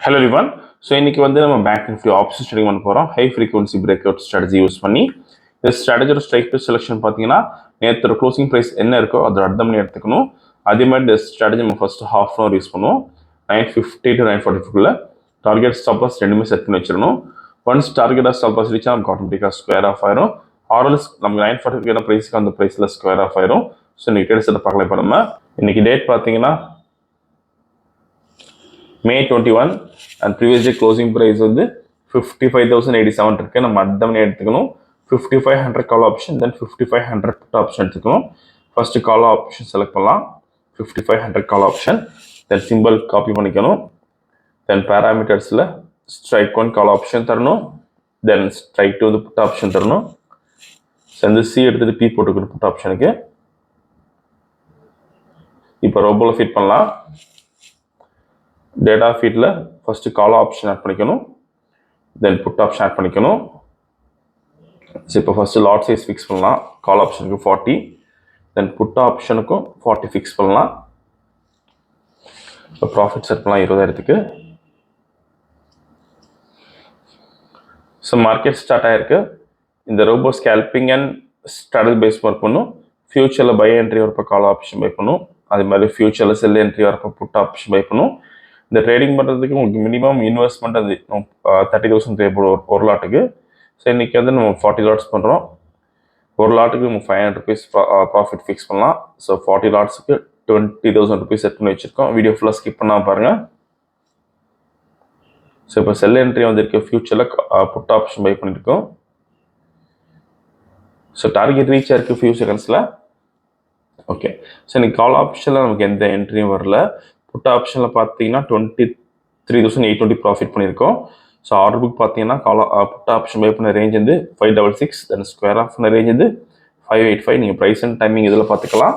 Hello everyone. So இன்னைக்கு வந்து நம்ம பேங்க் நிஃப்டி ஆப்ஷன் ட்ரேடிங் பண்ண போகிறோம். High frequency break out strategy use பண்ணி இந்த ஸ்ட்ராட்டஜியோட ஸ்ட்ரைக் ப்ரைஸ் செலெக்ஷன் பார்த்தீங்கன்னா நேற்று க்ளோசிங் ப்ரைஸ் என்ன இருக்கோ அதோட அர்த்தம் பண்ணி எடுத்துக்கணும். அதே மாதிரி இந்த ஸ்ட்ராட்டஜி நம்ம first half an hour use பண்ணுவோம். 9:50 to 9:45 டார்கெட் ஸ்டாப் லாஸ் ரெண்டுமே செட் பண்ணி வச்சிடணும். ஒன்ஸ் டார்கெட்டாக ஸ்டாப் லாஸ் ரீச்சா நமக்கு ஆட்டோமேட்டிக்காக ஸ்கொயர் ஆஃப் ஆயிரும். ஆர்எல்ஸ் நம்ம 9:45 ப்ரைஸ்க்கு அந்த ப்ரைஸில் ஸ்கொயர் ஆஃப் ஆயிரும். ஸோ இன்னைக்கு டேட் செட் பார்க்கலாம். இப்போ நம்ம இன்னைக்கு டேட் பார்த்தீங்கன்னா May 21 and previous day closing price வந்து 55,087 இருக்கு. நம்ம அட்டவணை எடுத்துக்கணும். 5500 call option then 5500 put option எடுத்துக்கணும். ஃபர்ஸ்ட் கால் ஆப்ஷன் செலக்ட் பண்ணலாம். 5500 call option then simple copy பண்ணிக்கணும். தென் பேராமீட்டர்ஸில் ஸ்ட்ரைக் 1 கால் ஆப்ஷன் தரணும். தென் ஸ்ட்ரைக் 2 வந்து புட் ஆப்ஷன் தரணும். இந்த சி எடுத்துட்டு பி போட்டுக்கணும் புட் ஆப்ஷனுக்கு. இப்போ ரோபோவில் ஃபிட் பண்ணலாம். டேட்டா ஃபீட்டில் ஃபஸ்ட்டு கால் ஆப்ஷன் ஆட் பண்ணிக்கணும். தென் புட் ஆப்ஷன் ஆட் பண்ணிக்கணும். ஸோ இப்போ ஃபஸ்ட்டு லாட் சைஸ் ஃபிக்ஸ் பண்ணலாம். கால் ஆப்ஷனுக்கு 40 தென் புட் ஆப்ஷனுக்கும் 40 ஃபிக்ஸ் பண்ணலாம். இப்போ ப்ராஃபிட் செட் பண்ணலாம் 20,000. ஸோ மார்க்கெட் ஸ்டார்ட் ஆகிருக்கு. இந்த robo scalping and strategy base work பண்ணும். ஃபியூச்சரில் பை என்ட்ரி வரப்போ கால் ஆப்ஷன் பை பண்ணும். அதே மாதிரி ஃபியூச்சரில் செல் என்ட்ரி வரப்போ புட் ஆப்ஷன் பை பண்ணும். இந்த ட்ரேடிங் பண்ணுறதுக்கு உங்களுக்கு மினிமம் இன்வெஸ்ட்மெண்ட் அது 30,000 தேவைப்படும் ஒரு லாட்டுக்கு. ஸோ இன்றைக்கி வந்து நம்ம 40 லாட்ஸ் பண்ணுறோம். ஒரு லாட்டுக்கு நம்ம 500 rupees ப்ராஃபிட் ஃபிக்ஸ் பண்ணலாம். ஸோ 40 லாட்ஸுக்கு 20,000 rupees செட் பண்ணி வச்சுருக்கோம். வீடியோ ஃபுல்லாக ஸ்கிப் பண்ணாமல் பாருங்கள். ஸோ இப்போ செல் என்ட்ரி வந்துருக்கு. ஃபியூச்சரில் புட் ஆப்ஷன் பை பண்ணியிருக்கோம். ஸோ டார்கெட் ரீச் ஆயிருக்கு ஃபியூ செகண்ட்ஸில். ஓகே, ஸோ இன்னைக்கு கால் ஆப்ஷனில் நமக்கு எந்த என்ட்ரியும் வரல. புட் ஆப்ஷனில் பார்த்தீங்கன்னா 23,820 ப்ராஃபிட் பண்ணியிருக்கோம். ஸோ ஆர்டர் புக் பார்த்தீங்கன்னா புட் ஆப்ஷன் பை பண்ண ரேஞ்ச் வந்து 566 தென் ஸ்கொயர் ஆஃப் பண்ண ரேஞ்ச் வந்து 585. நீங்கள் ப்ரைஸ் அண்ட் டைமிங் இதில் பார்த்துக்கலாம்.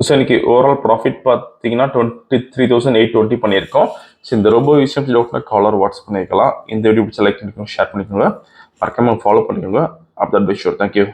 ஸோ இன்னைக்கு ஓவரால் ப்ராஃபிட் பார்த்தீங்கன்னா 23,820 பண்ணியிருக்கோம். ஸோ இந்த ரொம்ப விஷயம் டவுட்னா காலர் வாட்ஸ்அப் பண்ணிக்கலாம். இந்த வீடியோ பிடிச்ச லைக் பண்ணிக்கோங்க, ஷேர் பண்ணிக்கோங்க, மறக்காம ஃபாலோ பண்ணிக்கோங்க. Update bye sure. தேங்க்யூ.